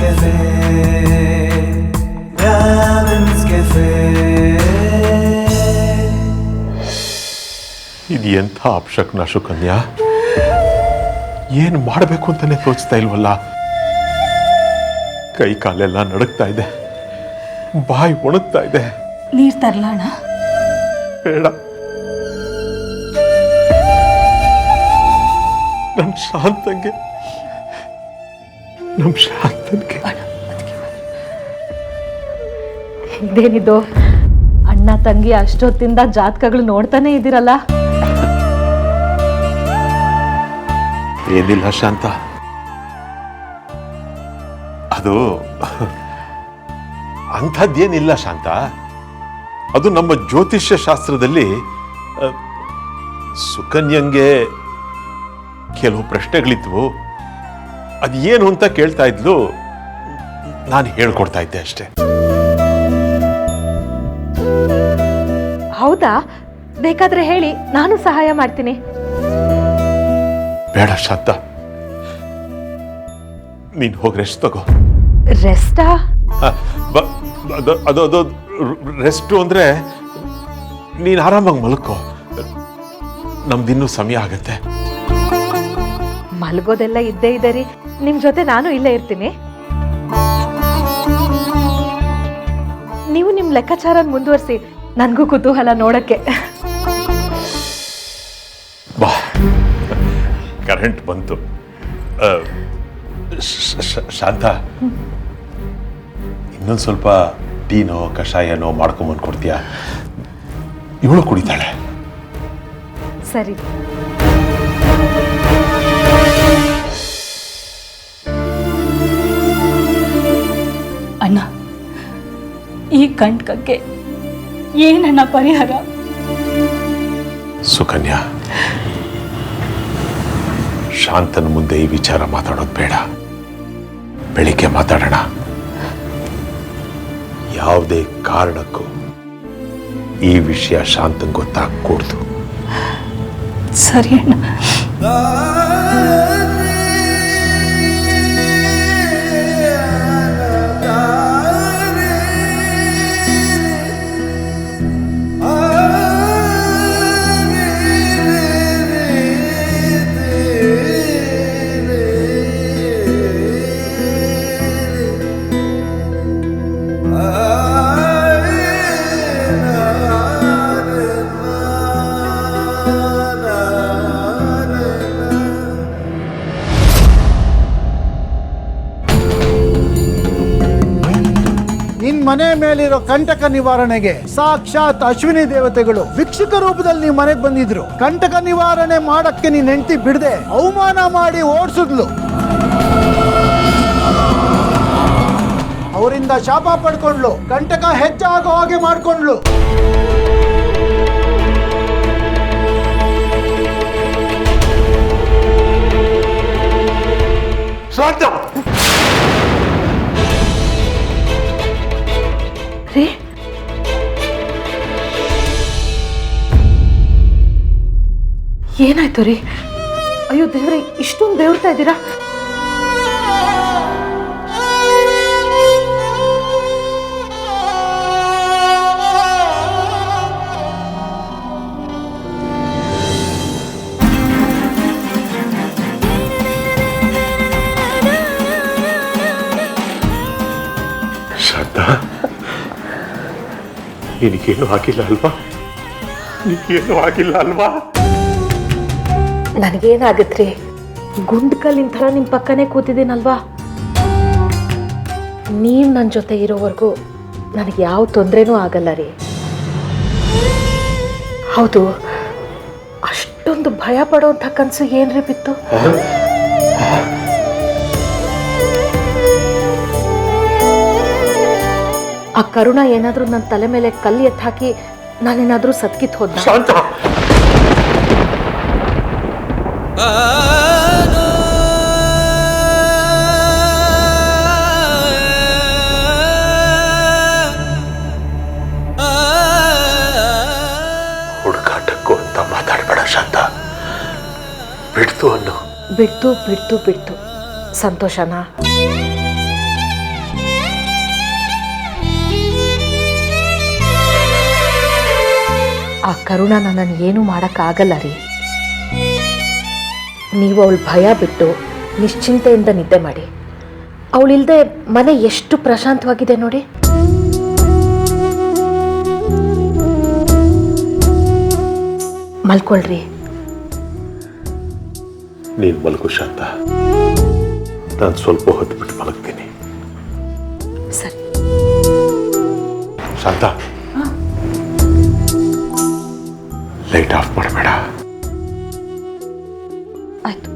Cafe. Brahmins Cafe. ಇದು ಎಂಥ ಅಪಶಕ್ನ ಸುಕನ್ಯಾ. ಏನು ಮಾಡಬೇಕು ಅಂತಾನೆ ತೋಚ್ತಾ ಇಲ್ವಲ್ಲ. ಕೈ ಕಾಲೆಲ್ಲ ನಡುಗ್ತಾ ಇದೆ, ಬಾಯಿ ಒಣಗ್ತಾ ಇದೆ. ನೀರ್ ತರ್ಲಾಣ? ಬೇಡ, ನಮ್ ಶಾಂತಂಗೆ ಇದೇನಿದು ಅಣ್ಣ ತಂಗಿ ಅಷ್ಟೊತ್ತಿಂದ ಜಾತಕಗಳು ನೋಡ್ತಾನೆ ಇದ್ದೀರಲ್ಲ? ಏನಿಲ್ಲ ಶಾಂತ, ಅದು ಅಂಥದ್ದೇನಿಲ್ಲ ಶಾಂತ. ಅದು ನಮ್ಮ ಜ್ಯೋತಿಷ್ಯ ಶಾಸ್ತ್ರದಲ್ಲಿ ಸುಕನ್ಯಂಗೆ ಕೆಲವು ಪ್ರಶ್ನೆಗಳಿದ್ವು. ಅದು ಏನು ಅಂತ ಕೇಳ್ತಾ ಇದ್ಲು, ನಾನು ಹೇಳ್ಕೊಡ್ತಾ ಇದ್ದೆ ಅಷ್ಟೇ. ಹೌದಾ? ಬೇಕಾದ್ರೆ ಹೇಳಿ, ನಾನು ಸಹಾಯ ಮಾಡ್ತೀನಿ. ಬೇಡ ಶಾಂತ, ನೀನು ಹೋಗಿ ರೆಸ್ಟ್ ತಗೋ. ರೆಸ್ಟಾ? ಅದು ರೆಸ್ಟು ಅಂದ್ರೆ ನೀನು ಆರಾಮಾಗಿ ಮಲ್ಕೋ. ನಮ್ದಿನ್ನೂ ಸಮಯ ಆಗತ್ತೆ. ಮಲ್ಗೋದೆಲ್ಲ ಇದ್ದೇ ಇದೆ ರೀ, ನಿಮ್ ಜೊತೆ ನಾನು ಇಲ್ಲೇ ಇರ್ತೀನಿ. ನೀವು ನಿಮ್ ಲೆಕ್ಕಾಚಾರ ಮುಂದುವರಿಸಿ, ನನ್ಗೂ ಕುತೂಹಲ ನೋಡಕ್ಕೆ. ಬಾ, ಕರೆಂಟ್ ಬಂತು. ಶಾಂತ, ಇನ್ನೊಂದು ಸ್ವಲ್ಪ ಟೀನೋ ಕಷಾಯನೋ ಮಾಡ್ಕೊಂಬಂದು ಕೊಡ್ತೀಯಾ? ಇವಳು ಕುಡಿತಾಳೆ. ಸರಿ. ಅಣ್ಣ, ಈ ಕಂಟಕಕ್ಕೆ ಏನಣ್ಣ ಪರಿಹಾರ? ಸುಕನ್ಯಾ, ಶಾಂತನ ಮುಂದೆ ಈ ವಿಚಾರ ಮಾತಾಡೋದು ಬೇಡ. ಬೆಳಿಗ್ಗೆ ಮಾತಾಡೋಣ. ಯಾವುದೇ ಕಾರಣಕ್ಕೂ ಈ ವಿಷಯ ಶಾಂತಂಗೆ ಗೊತ್ತಾಗಕೂಡ್ದು. ಸರಿ ಅಣ್ಣ. ಮನೆ ಮೇಲಿರೋ ಕಂಟಕ ನಿವಾರಣೆಗೆ ಸಾಕ್ಷಾತ್ ಅಶ್ವಿನಿ ದೇವತೆಗಳು ಭಿಕ್ಷುಕ ರೂಪದಲ್ಲಿ ನೀನ್ ಮನೆಗೆ ಬಂದಿದ್ರು. ಕಂಟಕ ನಿವಾರಣೆ ಮಾಡಕ್ಕೆ ನೀನ್ ಹೆಂಡತಿ ಬಿಡದೆ ಅವಮಾನ ಮಾಡಿ ಓಡಿಸಿದ್ಲು. ಅವರಿಂದ ಶಾಪ ಪಡ್ಕೊಂಡ್ಲು, ಕಂಟಕ ಹೆಚ್ಚಾಗೋ ಹಾಗೆ ಮಾಡ್ಕೊಂಡ್ಲು. ರೀ, ಏನಾಯ್ತು ರೀ? ಅಯ್ಯೋ ದೇವ್ರೆ, ಇಷ್ಟೊಂದು ಬೆವರ್ತಾ ಇದ್ದೀರಾ? ಶ್ರದ್ಧಾ, ನಿನಗೇನು ಆಗಿಲ್ಲ ಅಲ್ವಾ? ನಿನಗೇನು ಆಗಿಲ್ಲ ಅಲ್ವಾ? ನನಗೇನಾಗತ್ರಿ? ಗುಂಡ್ಕಲ್ಲಿನ ಥರ ನಿಮ್ಮ ಪಕ್ಕನೇ ಕೂತಿದ್ದೀನಲ್ವಾ? ನೀವು ನನ್ನ ಜೊತೆ ಇರೋವರೆಗೂ ನನಗೆ ಯಾವ ತೊಂದರೆನೂ ಆಗಲ್ಲ ರೀ. ಹೌದು, ಅಷ್ಟೊಂದು ಭಯ ಪಡೋಂಥ ಕನಸು ಏನ್ರಿ ಬಿತ್ತು? ಆ ಕರುಣ ಏನಾದರೂ ನನ್ನ ತಲೆ ಮೇಲೆ ಕಲ್ಲು ಎತ್ತು ಹಾಕಿ ನಾನೇನಾದರೂ ಸತ್ಕಿತ್ ಹೋದ? ಹುಡುಕಾಟಕ್ಕೂ ಅಂತ ಮಾತಾಡಬೇಡ ಶಾಂತ. ಬಿಡ್ತು ಅನ್ನು. ಬಿಡ್ತು ಬಿಡ್ತು ಬಿಡ್ತು ಸಂತೋಷನಾ? ಆ ಕರುಣ ನನ್ನನ್ನು ಏನೂ ಮಾಡೋಕ್ಕಾಗಲ್ಲ ರೀ. ನೀವು ಅವಳ ಭಯ ಬಿಟ್ಟು ನಿಶ್ಚಿಂತೆಯಿಂದ ನಿದ್ದೆ ಮಾಡಿ. ಅವಳಿಲ್ಲದೆ ಮನೆ ಎಷ್ಟು ಪ್ರಶಾಂತವಾಗಿದೆ ನೋಡಿ. ಮಲ್ಕೊಳ್ರಿ. ನೀನು ಮಲಗು ಶಾಂತ, ನಾನು ಸ್ವಲ್ಪ ಹೊತ್ತು ಬಿಟ್ಟು ಮಲಗ್ತೀನಿ. ಸರಿ ಶಾಂತ, ಲೈಟ್ ಆಫ್ ಮಾಡಬೇಡ. ಆಯ್ತು.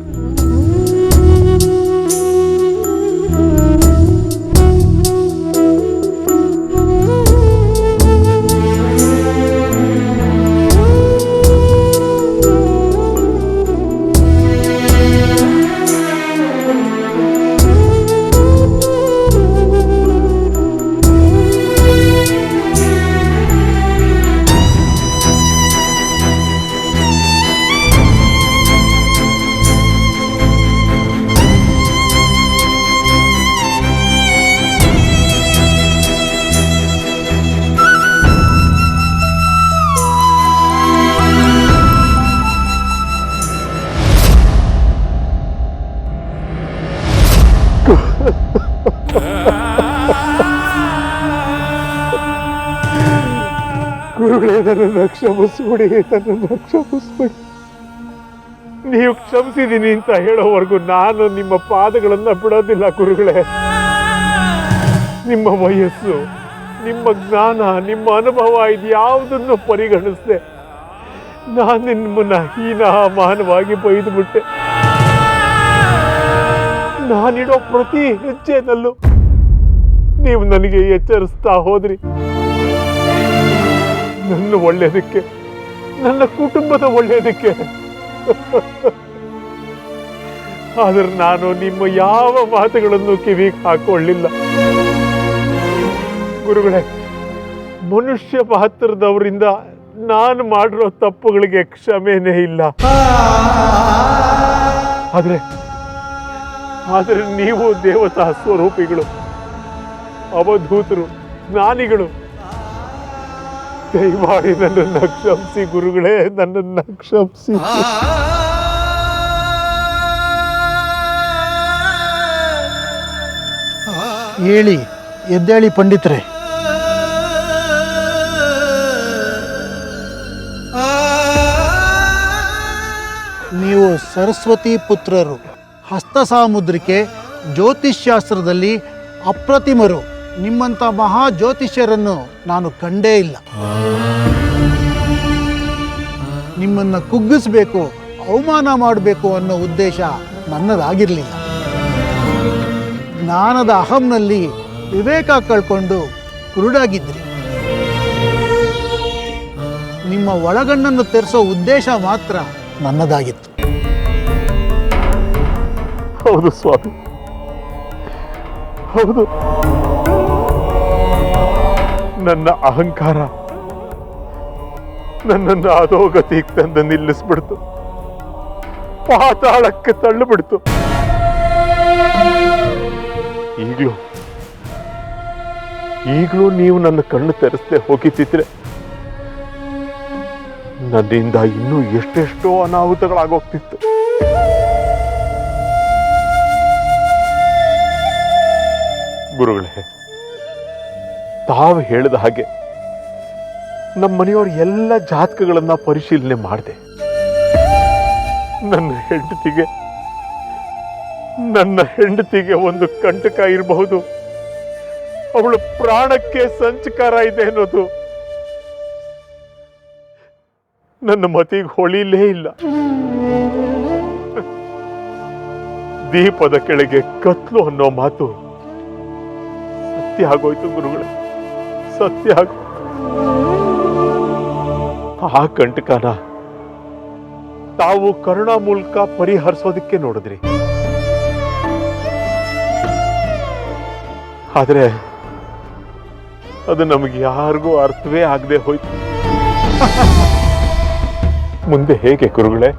ಗುರುಗಳೇ, ನನ್ನನ್ನು ಕ್ಷಮಿಸ್ಬಿಡಿ, ನನ್ನನ್ನು ಕ್ಷಮಿಸ್ಬಿಡಿ. ನೀವು ಕ್ಷಮಿಸಿದ್ದೀನಿ ಅಂತ ಹೇಳೋವರೆಗೂ ನಾನು ನಿಮ್ಮ ಪಾದಗಳನ್ನು ಬಿಡೋದಿಲ್ಲ ಗುರುಗಳೇ. ನಿಮ್ಮ ವಯಸ್ಸು, ನಿಮ್ಮ ಜ್ಞಾನ, ನಿಮ್ಮ ಅನುಭವ ಇದು ಯಾವುದನ್ನು ಪರಿಗಣಿಸದೆ ನಾನು ನಿಮ್ಮನ್ನ ಹೀನಾಮಾನವಾಗಿ ಬೈದುಬಿಟ್ಟೆ. ನಾನಿಡೋ ಪ್ರತಿ ಹೆಜ್ಜೆನಲ್ಲೂ ನೀವು ನನಗೆ ಎಚ್ಚರಿಸ್ತಾ ಹೋದ್ರಿ. ನನ್ನ ಒಳ್ಳೆಯದಕ್ಕೆ, ನನ್ನ ಕುಟುಂಬದ ಒಳ್ಳೆಯದಕ್ಕೆ. ಆದ್ರೆ ನಾನು ನಿಮ್ಮ ಯಾವ ಮಾತುಗಳನ್ನು ಕಿವಿಗೆ ಹಾಕೊಳ್ಳಿಲ್ಲ ಗುರುಗಳೇ. ಮನುಷ್ಯ ಪಾತ್ರದವರಿಂದ ನಾನು ಮಾಡಿರೋ ತಪ್ಪುಗಳಿಗೆ ಕ್ಷಮೆನೇ ಇಲ್ಲ. ಆದರೆ ನೀವು ದೇವತಾ ಸ್ವರೂಪಿಗಳು, ಅವಧೂತರು, ಜ್ಞಾನಿಗಳು. ದಯಮಾಡಿ ನನ್ನನ್ನು ಕ್ಷಮಿಸಿ ಗುರುಗಳೇ, ನನ್ನನ್ನು ಕ್ಷಮಿಸಿ. ಹೇಳಿ, ಎದ್ದೇಳಿ ಪಂಡಿತರೇ. ನೀವು ಸರಸ್ವತಿ ಪುತ್ರರು, ಹಸ್ತಸಾಮುದ್ರಿಕೆ, ಜ್ಯೋತಿಷ್ಶಾಸ್ತ್ರದಲ್ಲಿ ಅಪ್ರತಿಮರು. ನಿಮ್ಮಂಥ ಮಹಾ ಜ್ಯೋತಿಷ್ಯರನ್ನು ನಾನು ಕಂಡೇ ಇಲ್ಲ. ನಿಮ್ಮನ್ನು ಕುಗ್ಗಿಸಬೇಕು, ಅವಮಾನ ಮಾಡಬೇಕು ಅನ್ನೋ ಉದ್ದೇಶ ನನ್ನದಾಗಿರಲಿಲ್ಲ. ಜ್ಞಾನದ ಅಹಂನಲ್ಲಿ ವಿವೇಕ ಕಳ್ಕೊಂಡು ಕುರುಡಾಗಿದ್ರಿ. ನಿಮ್ಮ ಒಳಗಣ್ಣನ್ನು ತೆರೆಸೋ ಉದ್ದೇಶ ಮಾತ್ರ ನನ್ನದಾಗಿತ್ತು. ಹೌದು ಸ್ವಾಮಿ, ಹೌದು. ನನ್ನ ಅಹಂಕಾರ ನನ್ನನ್ನು ಅಧೋಗತಿಗೆ ತಂದು ನಿಲ್ಲಿಸ್ಬಿಡ್ತು, ಪಾತಾಳಕ್ಕೆ ತಳ್ಳಿಬಿಡ್ತು. ಈಗಲೂ ನೀವು ನನ್ನ ಕಣ್ಣು ತೆರೆಸದೆ ಹೋಗಿದ್ದಿದ್ರೆ ನನ್ನಿಂದ ಇನ್ನೂ ಎಷ್ಟೆಷ್ಟೋ ಅನಾಹುತಗಳಾಗೋಗ್ತಿತ್ತು. ಗುರುಗಳೇ, ತಾವು ಹೇಳಿದ ಹಾಗೆ ನಮ್ಮ ಮನೆಯವ್ರ ಎಲ್ಲ ಜಾತಕಗಳನ್ನ ಪರಿಶೀಲನೆ ಮಾಡಿದೆ. ನನ್ನ ಹೆಂಡತಿಗೆ ಒಂದು ಕಂಟಕ ಇರಬಹುದು, ಅವಳ ಪ್ರಾಣಕ್ಕೆ ಸಂಚಕಾರ ಇದೆ ಅನ್ನೋದು ನನ್ನ ಮತಿಗೆ ಹೊಳಿಲೇ ಇಲ್ಲ. ದೀಪದ ಕೆಳಗೆ ಕತ್ಲು ಅನ್ನೋ ಮಾತು ಸತ್ಯ ಆಗೋಯ್ತು ಗುರುಗಳೇ, ಸತ್ಯ ಆಗೋಯ್ತು. ಆ ಕಂಟಕನ ತಾವು ಕರುಣಾ ಮೂಲಕ ಪರಿಹರಿಸೋದಕ್ಕೆ ನೋಡಿದ್ರಿ. ಆದ್ರೆ ಅದು ನಮಗೆ ಯಾರಿಗೂ ಅರ್ಥವೇ ಆಗದೆ ಹೋಯ್ತು. ಮುಂದೆ ಹೇಗೆ ಗುರುಗಳೇ,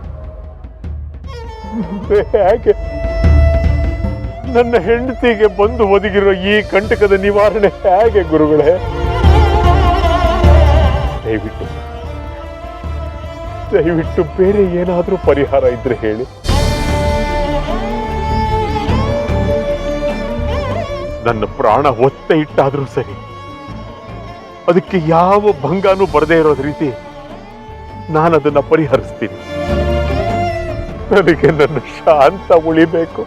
ಹೇಗೆ? ನನ್ನ ಹೆಂಡತಿಗೆ ಬಂದು ಒದಗಿರೋ ಈ ಕಂಟಕದ ನಿವಾರಣೆ ಹೇಗೆ ಗುರುಗಳೇ? ದಯವಿಟ್ಟು ಬೇರೆ ಏನಾದರೂ ಪರಿಹಾರ ಇದ್ರೆ ಹೇಳಿ. ನನ್ನ ಪ್ರಾಣ ಒತ್ತೆ ಇಟ್ಟಾದ್ರೂ ಸರಿ, ಅದಕ್ಕೆ ಯಾವ ಭಂಗನೂ ಬರದೇ ಇರೋದ್ ರೀತಿ ನಾನದನ್ನ ಪರಿಹರಿಸ್ತೀನಿ. ನನಗೆ ನನ್ನ ಶಾಂತ ಉಳಿಬೇಕು.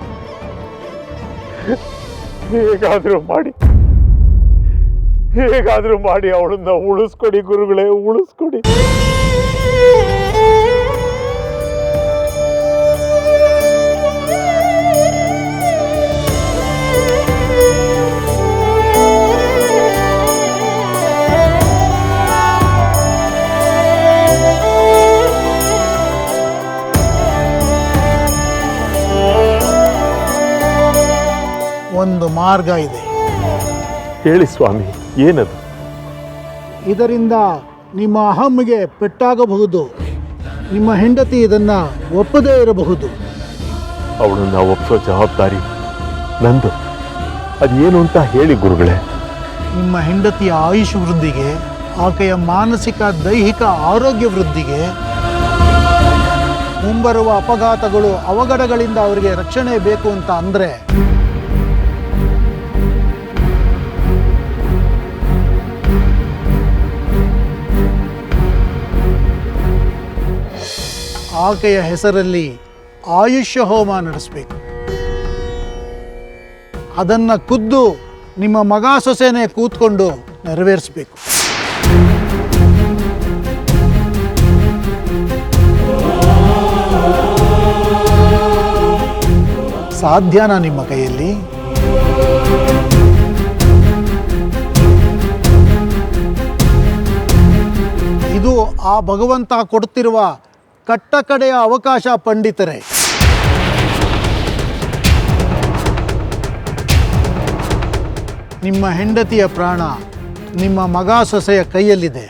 ಹೇಗಾದ್ರೂ ಮಾಡಿ ಅವಳನ್ನ ಉಳಿಸ್ಕೊಡಿ ಗುರುಗಳೇ, ಉಳಿಸ್ಕೊಡಿ. ಒಂದು ಮಾರ್ಗ ಇದೆ. ಹೇಳಿ ಸ್ವಾಮಿ, ಏನದು? ಇದರಿಂದ ನಿಮ್ಮ ಅಹಮ್ಮಿಗೆ ಪೆಟ್ಟಾಗಬಹುದು. ನಿಮ್ಮ ಹೆಂಡತಿ ಇದನ್ನ ಒಪ್ಪದೇ ಇರಬಹುದು. ಅವಳನ್ನ ಒಪ್ಪಿಸೋ ಜವಾಬ್ದಾರಿ ನಂದು. ಅದೇನು ಅಂತ ಹೇಳಿ ಗುರುಗಳೇ. ನಿಮ್ಮ ಹೆಂಡತಿಯ ಆಯುಷ್ ವೃದ್ಧಿಗೆ, ಆಕೆಯ ಮಾನಸಿಕ ದೈಹಿಕ ಆರೋಗ್ಯ ವೃದ್ಧಿಗೆ, ಮುಂಬರುವ ಅಪಘಾತಗಳು ಅವಘಡಗಳಿಂದ ಅವರಿಗೆ ರಕ್ಷಣೆ ಬೇಕು ಅಂತ ಅಂದರೆ ಆಕೆಯ ಹೆಸರಲ್ಲಿ ಆಯುಷ್ಯ ಹೋಮ ನಡೆಸಬೇಕು. ಅದನ್ನು ಖುದ್ದು ನಿಮ್ಮ ಮಗ ಸೊಸೆನೇ ಕೂತ್ಕೊಂಡು ನೆರವೇರಿಸಬೇಕು. ಸಾಧ್ಯನಾ ನಿಮ್ಮ ಕೈಯಲ್ಲಿ? ಇದು ಆ ಭಗವಂತ ಕೊಡ್ತಿರುವ ಕಟ್ಟಕಡೆಯ ಅವಕಾಶ ಪಂಡಿತರೇ. ನಿಮ್ಮ ಹೆಂಡತಿಯ ಪ್ರಾಣ ನಿಮ್ಮ ಮಗ ಸೊಸೆಯ ಕೈಯಲ್ಲಿದೆ.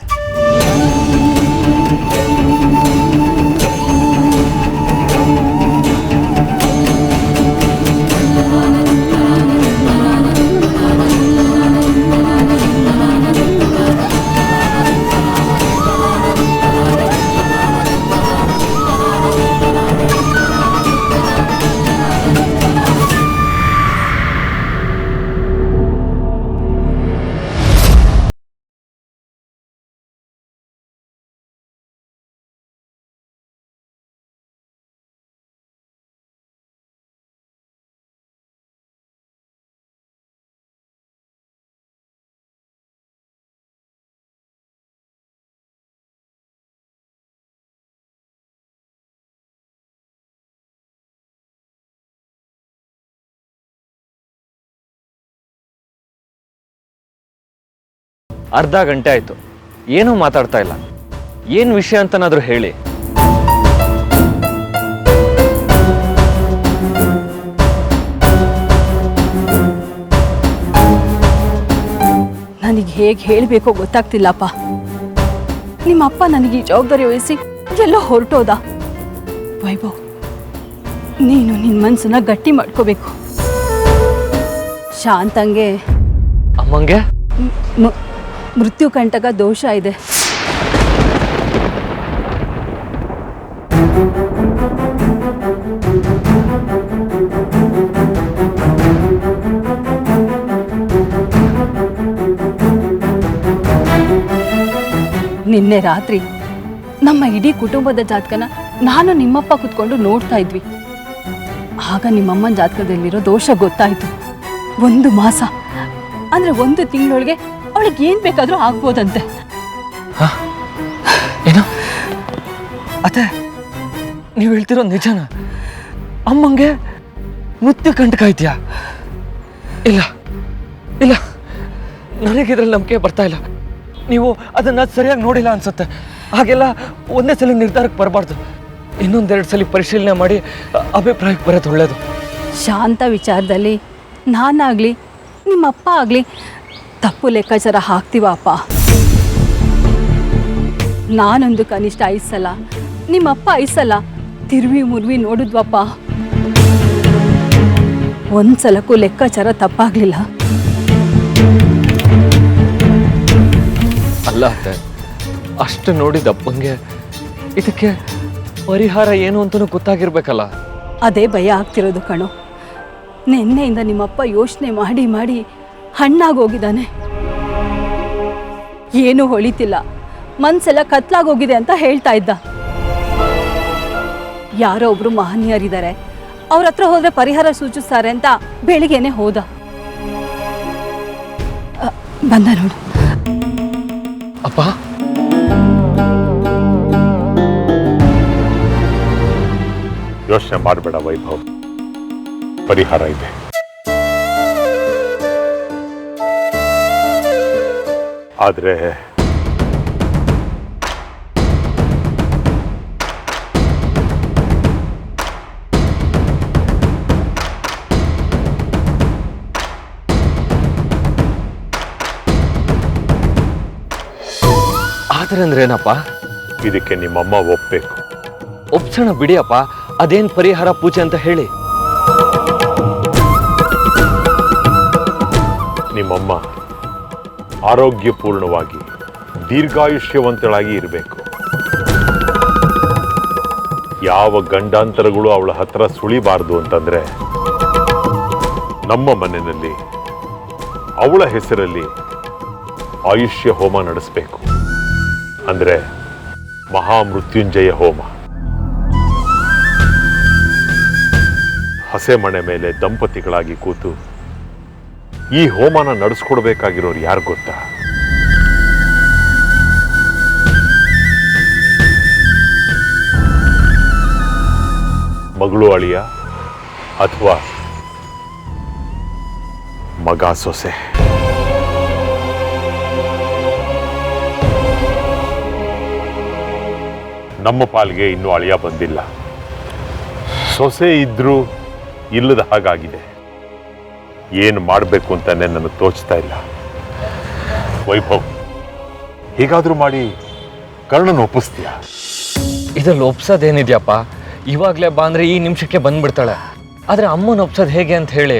ಅರ್ಧ ಗಂಟೆ ಆಯ್ತು, ಏನೂ ಮಾತಾಡ್ತಾ ಇಲ್ಲ. ಏನು ವಿಷಯ ಅಂತನಾದ್ರೂ ಹೇಳಿ. ನನಗೆ ಹೇಗೆ ಹೇಳಬೇಕೋ ಗೊತ್ತಾಗ್ತಿಲ್ಲಪ್ಪ. ನಿಮ್ಮಪ್ಪ ನನಗೆ ಈ ಜವಾಬ್ದಾರಿ ವಹಿಸಿ ಎಲ್ಲೋ ಹೊರಟೋದ. ವೈಭವ್, ನೀನು ನಿನ್ನ ಮನಸ್ಸನ್ನ ಗಟ್ಟಿ ಮಾಡ್ಕೋಬೇಕು. ಶಾಂತಂಗೆ ಅಮ್ಮಂಗೆ ಮೃತ್ಯು ಕಂಟಕ ದೋಷ ಇದೆ. ನಿನ್ನೆ ರಾತ್ರಿ ನಮ್ಮ ಇಡೀ ಕುಟುಂಬದ ಜಾತಕನ ನಾನು ನಿಮ್ಮಪ್ಪ ಕುತ್ಕೊಂಡು ನೋಡ್ತಾ ಇದ್ವಿ. ಆಗ ನಿಮ್ಮಮ್ಮನ ಜಾತಕದಲ್ಲಿರೋ ದೋಷ ಗೊತ್ತಾಯ್ತು. 1 ಮಾಸ ಅಂದ್ರೆ 1 ತಿಂಗಳೊಳಗೆ ಅವಳಿಗೆ ಏನ್ ಬೇಕಾದ್ರೂ ಆಗ್ಬೋದಂತೆ. ಏನು ಅತ್ತೆ, ನೀವು ಹೇಳ್ತಿರೋ ನಿಜನಾ? ಅಮ್ಮಂಗೆ ಮೃತ್ಯು ಕಂಟಕ ಇದೆಯಾ? ಇಲ್ಲ ಇಲ್ಲ, ನನಗಿದ್ರಲ್ಲಿ ನಂಬಿಕೆ ಬರ್ತಾ ಇಲ್ಲ. ನೀವು ಅದನ್ನ ಸರಿಯಾಗಿ ನೋಡಿಲ್ಲ ಅನ್ಸುತ್ತೆ. ಹಾಗೆಲ್ಲ ಒಂದೇ ಸಲ ನಿರ್ಧಾರಕ್ಕೆ ಬರಬಾರ್ದು. ಇನ್ನೊಂದೆರಡು ಸಲ ಪರಿಶೀಲನೆ ಮಾಡಿ ಅಭಿಪ್ರಾಯಕ್ಕೆ ಬರೋದು ಒಳ್ಳೇದು. ಶಾಂತ ವಿಚಾರದಲ್ಲಿ ನಾನಾಗ್ಲಿ ನಿಮ್ಮಪ್ಪ ಆಗಲಿ ತಪ್ಪು ಲೆಕ್ಕಾಚಾರ ಹಾಕ್ತೀವ ಅಪ್ಪ. ನಾನೊಂದು ಕನಿಷ್ಠ 5 ಸಲ, ನಿಮ್ಮಪ್ಪ 5 ಸಲ ತಿರುವಿ ಮುರುವಿ ನೋಡಿದ್ವಪ್ಪ. ಒಂದ್ಸಲಕ್ಕೂ ಲೆಕ್ಕಾಚಾರ ತಪ್ಪಾಗ್ಲಿಲ್ಲ. ಅಲ್ಲ ಅತ್ತೆ, ಅಷ್ಟು ನೋಡಿದ ಅಪ್ಪಂಗೆ ಇದಕ್ಕೆ ಪರಿಹಾರ ಏನು ಅಂತಲೂ ಗೊತ್ತಾಗಿರ್ಬೇಕಲ್ಲ. ಅದೇ ಭಯ ಆಗ್ತಿರೋದು ಕಣೋ. ನಿನ್ನೆಯಿಂದ ನಿಮ್ಮಪ್ಪ ಯೋಚನೆ ಮಾಡಿ ಮಾಡಿ ಹಣ್ಣಾಗೋಗಿದ್ದಾನೆ. ಏನೂ ಹೊಳಿತಿಲ್ಲ, ಮನ್ಸೆಲ್ಲ ಕತ್ಲಾಗೋಗಿದೆ ಅಂತ ಹೇಳ್ತಾ ಇದ್ದ. ಯಾರೋ ಒಬ್ರು ಮಹನೀಯರಿದ್ದಾರೆ, ಅವ್ರ ಹತ್ರ ಹೋದ್ರೆ ಪರಿಹಾರ ಸೂಚಿಸ್ತಾರೆ ಅಂತ ಬೆಳಿಗ್ಗೆನೆ ಹೋದ. ಬಂದ ನೋಡು. ಅಪ್ಪ, ಯೋಚನೆ ಮಾಡಬೇಡ ವೈಭವ್, ಪರಿಹಾರ ಇದೆ. ಆದ್ರೆ ಆದ್ರೆ ಅಂದ್ರೇನಪ್ಪ? ಇದಕ್ಕೆ ನಿಮ್ಮಮ್ಮ ಒಪ್ಪಬೇಕು. ಒಪ್ಸೋಣ ಬಿಡಿ ಅಪ್ಪ, ಅದೇನ್ ಪರಿಹಾರ ಪೂಜೆ ಅಂತ ಹೇಳಿ. ನಿಮ್ಮಮ್ಮ ಆರೋಗ್ಯಪೂರ್ಣವಾಗಿ ದೀರ್ಘಾಯುಷ್ಯವಂತಳಾಗಿ ಇರಬೇಕು. ಯಾವ ಗಂಡಾಂತರಗಳು ಅವಳ ಹತ್ರ ಸುಳಿಬಾರ್ದು ಅಂತಂದ್ರೆ ನಮ್ಮ ಮನೆಯಲ್ಲಿ ಅವಳ ಹೆಸರಲ್ಲಿ ಆಯುಷ್ಯ ಹೋಮ ನಡೆಸಬೇಕು. ಅಂದ್ರೆ ಮಹಾಮೃತ್ಯುಂಜಯ ಹೋಮ. ಹಸೆ ಮಣೆ ಮೇಲೆ ದಂಪತಿಗಳಾಗಿ ಕೂತು ಈ ಹೋಮನ ನಡೆಸ್ಕೊಡ್ಬೇಕಾಗಿರೋರು ಯಾರು ಗೊತ್ತಾ? ಮಗಳು ಅಳಿಯ ಅಥವಾ ಮಗ ಸೊಸೆ. ನಮ್ಮ ಪಾಲ್ಗೆ ಇನ್ನೂ ಅಳಿಯ ಬಂದಿಲ್ಲ. ಸೊಸೆ ಇದ್ರೂ ಇಲ್ಲದ ಹಾಗಾಗಿದೆ. ಏನು ಮಾಡಬೇಕು ಅಂತಾನೆ ನನಗೆ ತೋಚ್ತಾ ಇಲ್ಲ. ವೈಭವ್, ಹೀಗಾದ್ರೂ ಮಾಡಿ ಕರ್ಣನ ಒಪ್ಪಿಸ್ತೀಯ? ಇದ್ರಲ್ಲಿ ಒಪ್ಸೋದೇನಿದ್ಯಪ್ಪ? ಇವಾಗಲೇ ಬಾ ಅಂದ್ರೆ ಈ ನಿಮಿಷಕ್ಕೆ ಬಂದ್ಬಿಡ್ತಾಳೆ. ಆದ್ರೆ ಅಮ್ಮನ ಒಪ್ಸೋದು ಹೇಗೆ ಅಂತ ಹೇಳಿ.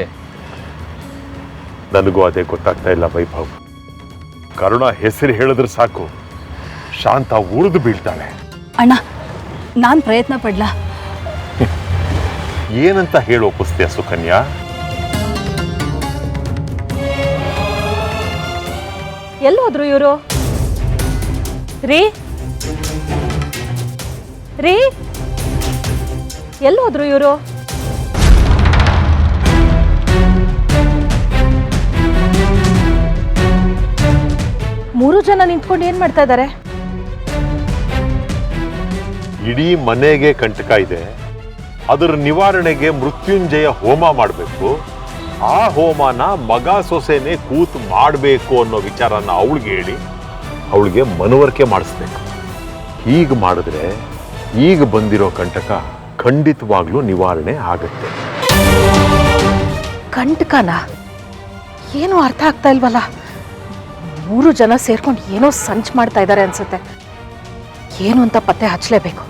ನನಗೂ ಅದೇ ಗೊತ್ತಾಗ್ತಾ ಇಲ್ಲ ವೈಭವ್. ಕರುಣ ಹೆಸರು ಹೇಳಿದ್ರೆ ಸಾಕು, ಶಾಂತ ಉಳಿದು ಬೀಳ್ತಾಳೆ. ಅಣ್ಣ, ನಾನು ಪ್ರಯತ್ನ ಪಡ್ಲಾ? ಏನಂತ ಹೇಳಿ ಒಪ್ಪಿಸ್ತೀಯ ಸುಕನ್ಯಾ? ಎಲ್ಲೋದ್ರು ಇವರು? ರೀ ರೀ ಎಲ್ಲೋದ್ರು ಇವರು? ಮೂರು ಜನ ನಿಂತ್ಕೊಂಡು ಏನ್ ಮಾಡ್ತಾ ಇದ್ದಾರೆ? ಇಡೀ ಮನೆಗೆ ಕಂಟಕ ಇದೆ, ಅದರ ನಿವಾರಣೆಗೆ ಮೃತ್ಯುಂಜಯ ಹೋಮ ಮಾಡಬೇಕು. ಆ ಹೋಮನ ಮಗ ಸೊಸೆನೆ ಕೂತು ಮಾಡಬೇಕು ಅನ್ನೋ ವಿಚಾರನ ಅವಳಿಗೆ ಹೇಳಿ ಅವಳಿಗೆ ಮನವರಿಕೆ ಮಾಡಿಸ್ಬೇಕು. ಹೀಗೆ ಮಾಡಿದ್ರೆ ಈಗ ಬಂದಿರೋ ಕಂಟಕ ಖಂಡಿತವಾಗ್ಲೂ ನಿವಾರಣೆ ಆಗುತ್ತೆ. ಕಂಟಕನ? ಏನೂ ಅರ್ಥ ಆಗ್ತಾ ಇಲ್ವಲ್ಲ. ಮೂರು ಜನ ಸೇರ್ಕೊಂಡು ಏನೋ ಸಂಚು ಮಾಡ್ತಾ ಇದ್ದಾರೆ ಅನ್ಸುತ್ತೆ. ಏನು ಅಂತ ಪತ್ತೆ ಹಚ್ಚಲೇಬೇಕು.